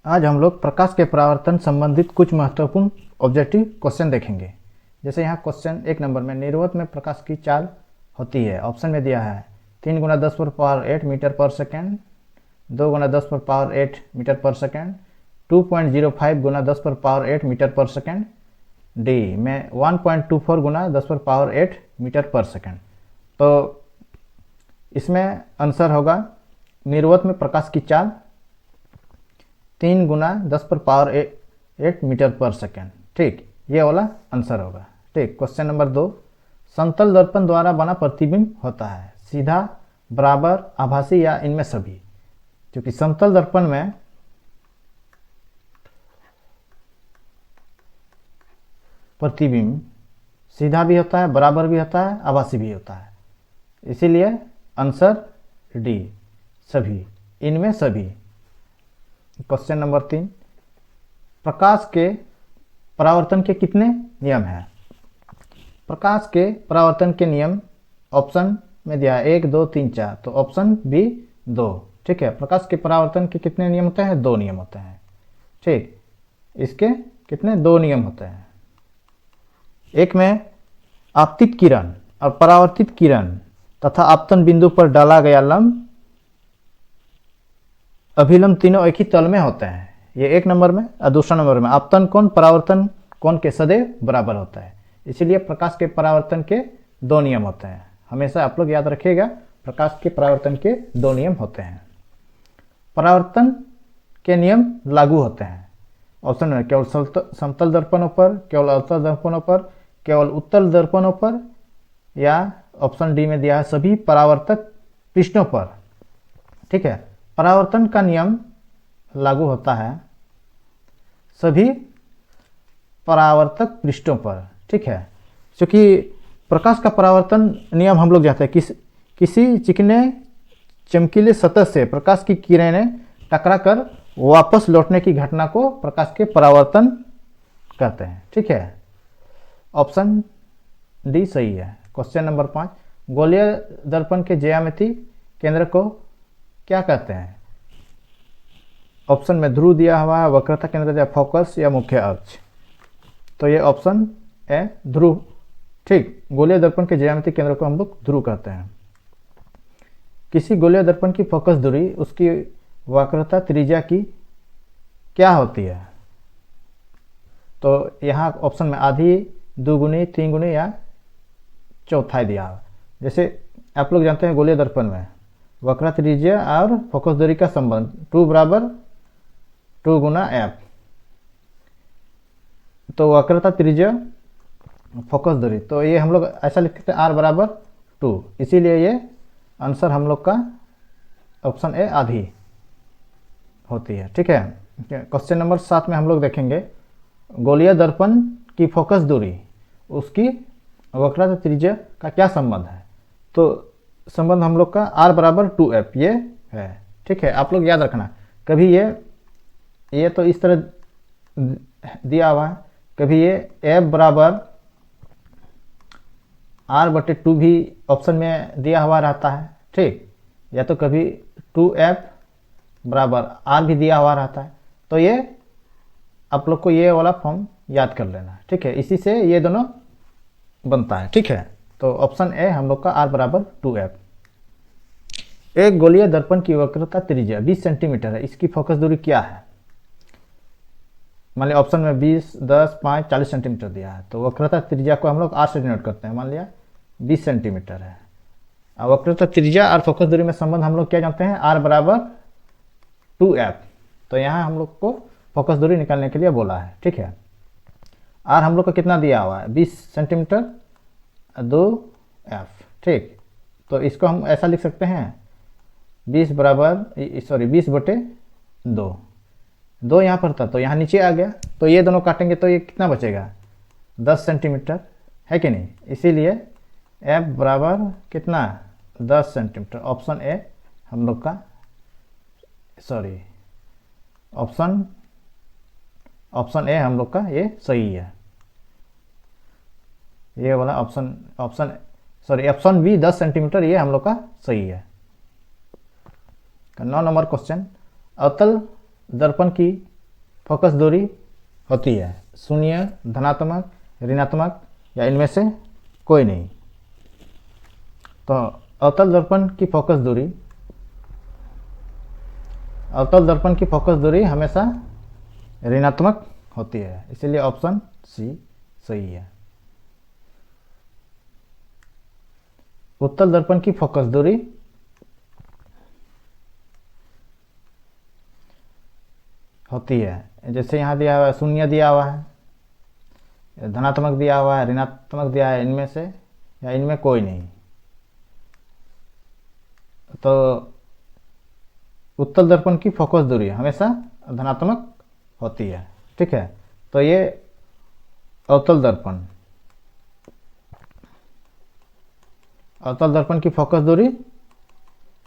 आज हम लोग प्रकाश के परावर्तन संबंधित कुछ महत्वपूर्ण ऑब्जेक्टिव क्वेश्चन देखेंगे। जैसे यहाँ क्वेश्चन 1 नंबर में निर्वात में प्रकाश की चाल होती है। ऑप्शन में दिया है 3 × 10⁸ मीटर पर सेकेंड, 2 × 10⁸ मीटर पर सेकेंड, 2.05 × 10⁸ मीटर पर सेकेंड, डी में 1.24 × 10⁸ मीटर पर सेकेंड। तो इसमें आंसर होगा निर्वात में प्रकाश की चाल 3 × 10⁸ मीटर पर सेकेंड। ठीक, ये वाला आंसर होगा। ठीक, क्वेश्चन नंबर 2, समतल दर्पण द्वारा बना प्रतिबिंब होता है सीधा, बराबर, आभासी या इनमें सभी। क्योंकि समतल दर्पण में प्रतिबिंब सीधा भी होता है, बराबर भी होता है, आभासी भी होता है, इसीलिए आंसर डी, सभी, इनमें सभी। क्वेश्चन नंबर 3, प्रकाश के परावर्तन के कितने नियम हैं? प्रकाश के परावर्तन के नियम ऑप्शन में दिया है 1, 2, 3, 4, तो ऑप्शन बी 2। ठीक है, प्रकाश के परावर्तन के कितने नियम होते हैं? 2 नियम होते हैं। ठीक, इसके कितने? 2 नियम होते हैं। एक में आपतित किरण और परावर्तित किरण तथा आपतन बिंदु पर डाला गया लंब अभिलंब तीनों एक ही तल में होते हैं। ये 1 नंबर में। और दूसरा नंबर में आपतन कोण परावर्तन कोण के सदैव बराबर होता है। इसीलिए प्रकाश के परावर्तन के 2 नियम होते हैं। हमेशा आप लोग याद रखिएगा, प्रकाश के परावर्तन के 2 नियम होते हैं। परावर्तन के नियम लागू होते हैं ऑप्शन में केवल समतल दर्पणों पर, केवल अवतल दर्पणों पर, केवल उत्तल दर्पणों पर, या ऑप्शन डी में दिया है सभी परावर्तक पृष्ठों पर। ठीक है, परावर्तन का नियम लागू होता है सभी परावर्तक पृष्ठों पर। ठीक है, क्योंकि प्रकाश का परावर्तन नियम हम लोग जानते हैं, किसी चिकने चमकीले सतह से प्रकाश की किरणें टकराकर वापस लौटने की घटना को प्रकाश के परावर्तन कहते हैं। ठीक है, ऑप्शन डी सही है। क्वेश्चन नंबर 5, गोलीय दर्पण के ज्यामिति केंद्र को क्या कहते हैं? ऑप्शन में ध्रुव दिया हुआ है, वक्रता केंद्र या फोकस या मुख्य अक्ष। तो ये ऑप्शन है ध्रुव। ठीक, गोलीय दर्पण के ज्यामिति केंद्र को हम लोग ध्रुव कहते हैं। किसी गोलीय दर्पण की फोकस दूरी उसकी वक्रता त्रिज्या की क्या होती है? तो यहाँ ऑप्शन में आधी, 2 गुनी, 3 गुनी या चौथाई दिया हुआ। जैसे आप लोग जानते हैं गोलीय दर्पण में वक्रता त्रिज्या और फोकस दूरी का संबंध 2 = 2 × f। तो वक्रता त्रिज्या, फोकस दूरी, तो ये हम लोग ऐसा लिखते हैं r = 2, इसीलिए ये आंसर हम लोग का ऑप्शन ए आधी होती है। ठीक है, क्वेश्चन नंबर 7 में हम लोग देखेंगे गोलीय दर्पण की फोकस दूरी उसकी वक्रता त्रिज्या का क्या संबंध है? तो संबंध हम लोग का r = 2f ये है। ठीक है, आप लोग याद रखना, कभी ये तो इस तरह दिया हुआ है, कभी ये f = r/2 भी ऑप्शन में दिया हुआ रहता है। ठीक, या तो कभी 2f = r भी दिया हुआ रहता है। तो ये आप लोग को ये वाला फॉर्म याद कर लेना है। ठीक है, इसी से ये दोनों बनता है। ठीक है, तो ऑप्शन ए हम लोग का r = 2f। एक गोलीय दर्पण की वक्रता त्रिज्या 20 सेंटीमीटर है, इसकी फोकस दूरी क्या है? मान लिया ऑप्शन में 20, 10, 5, 40 सेंटीमीटर दिया है, तो वक्रता त्रिज्या को हम लोग r से डिनोट करते हैं। मान लिया 20 सेंटीमीटर है। अब वक्रता त्रिज्या और फोकस दूरी में संबंध हम लोग क्या जानते हैं? r = 2f। तो यहाँ हम लोग को फोकस दूरी निकालने के लिए बोला है। ठीक है, r हम लोग को कितना दिया हुआ है? 20 सेंटीमीटर, 2f। ठीक, तो इसको हम ऐसा लिख सकते हैं 20/2। 2 यहाँ पर था तो यहाँ नीचे आ गया, तो ये दोनों काटेंगे तो ये कितना बचेगा? 10 सेंटीमीटर, है कि नहीं? इसीलिए f बराबर कितना? 10 सेंटीमीटर। ऑप्शन ए हम लोग का, सॉरी, ऑप्शन ए हम लोग का ये सही है। ये वाला ऑप्शन बी 10 सेंटीमीटर ये हम लोग का सही है। 9 नंबर क्वेश्चन, अवतल दर्पण की फोकस दूरी होती है? शून्य, धनात्मक, ऋणात्मक या इनमें से कोई नहीं। तो अवतल दर्पण की फोकस दूरी हमेशा ऋणात्मक होती है, इसलिए ऑप्शन सी सही है। उत्तल दर्पण की फोकस दूरी होती है, जैसे यहाँ दिया हुआ है, शून्य दिया हुआ है, धनात्मक दिया हुआ है, ऋणात्मक दिया है, इनमें से या इनमें कोई नहीं। तो उत्तल दर्पण की फोकस दूरी हमेशा धनात्मक होती है, ठीक है। तो ये अवतल दर्पण की फोकस दूरी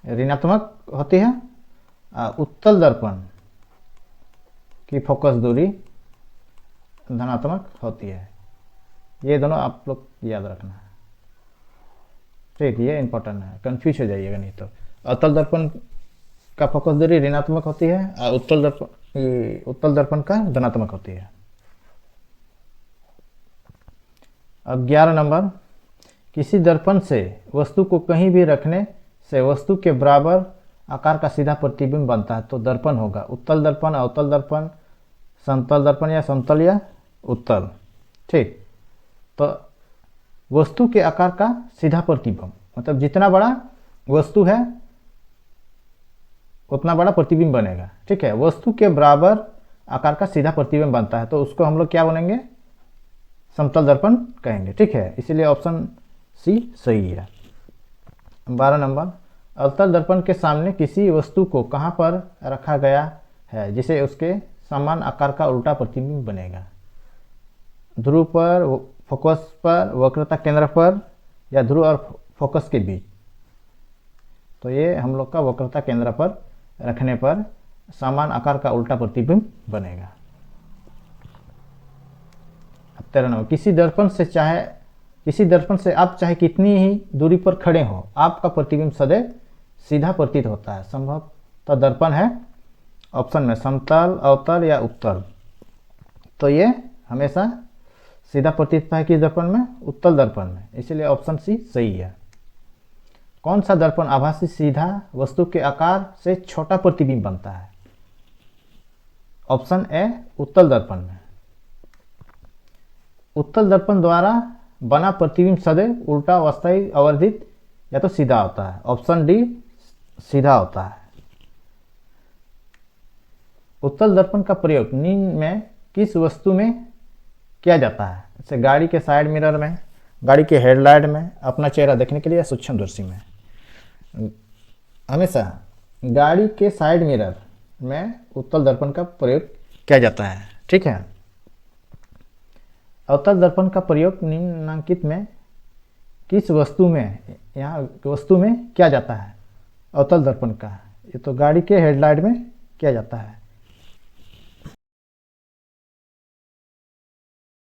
ऋणात्मक होती है। उत्तल दर्पण की फोकस दूरी धनात्मक होती है। ये दोनों आप लोग याद रखना है, ठीक, ये इंपॉर्टेंट है, कंफ्यूज हो जाइएगा नहीं तो। अवतल दर्पण का फोकस दूरी ऋणात्मक होती है और उत्तल दर्पण का धनात्मक होती है। अब 11 नंबर, किसी दर्पण से वस्तु को कहीं भी रखने से वस्तु के बराबर आकार का सीधा प्रतिबिंब बनता है, तो दर्पण होगा उत्तल दर्पण, अवतल दर्पण, समतल दर्पण या समतल या उत्तल, ठीक। तो वस्तु के आकार का सीधा प्रतिबिंब मतलब जितना बड़ा वस्तु है उतना बड़ा प्रतिबिंब बनेगा, ठीक है। वस्तु के बराबर आकार का सीधा प्रतिबिंब बनता है, तो उसको हम लोग क्या बोलेंगे? समतल दर्पण कहेंगे, ठीक है। इसीलिए ऑप्शन सी सही है। 12 नंबर, अवतल दर्पण के सामने किसी वस्तु को कहाँ पर रखा गया है जिसे उसके समान आकार का उल्टा प्रतिबिंब बनेगा? ध्रुव पर, फोकस पर, वक्रता केंद्र पर या ध्रुव और फोकस के बीच? तो ये हम लोग का वक्रता केंद्र पर रखने पर समान आकार का उल्टा प्रतिबिंब बनेगा। 13 नंबर, किसी दर्पण से आप चाहे कितनी ही दूरी पर खड़े हो, आपका प्रतिबिंब सदैव सीधा प्रतीत होता है। संभवतः दर्पण है ऑप्शन में समतल, अवतल या उत्तल। तो ये हमेशा सीधा प्रतीत होता है किस दर्पण में? उत्तल दर्पण में, इसलिए ऑप्शन सी सही है। कौन सा दर्पण आभासी सीधा वस्तु के आकार से छोटा प्रतिबिंब बनता है? ऑप्शन ए उत्तल दर्पण में। उत्तल दर्पण द्वारा बना प्रतिबिंब सदैव उल्टा, अस्थायी, आवर्धित या तो सीधा होता है। ऑप्शन डी सीधा होता है। उत्तल दर्पण का प्रयोग निम्न में किस वस्तु में किया जाता है? जैसे गाड़ी के साइड मिरर में, गाड़ी के हेडलाइट में, अपना चेहरा देखने के लिए, सूक्ष्मदर्शी में। हमेशा गाड़ी के साइड मिरर में उत्तल दर्पण का प्रयोग किया जाता है, ठीक है। अवतल दर्पण का प्रयोग निम्नलिखित में किस वस्तु में, यहाँ वस्तु में किया जाता है? अवतल दर्पण का, ये तो गाड़ी के हेडलाइट में किया जाता है।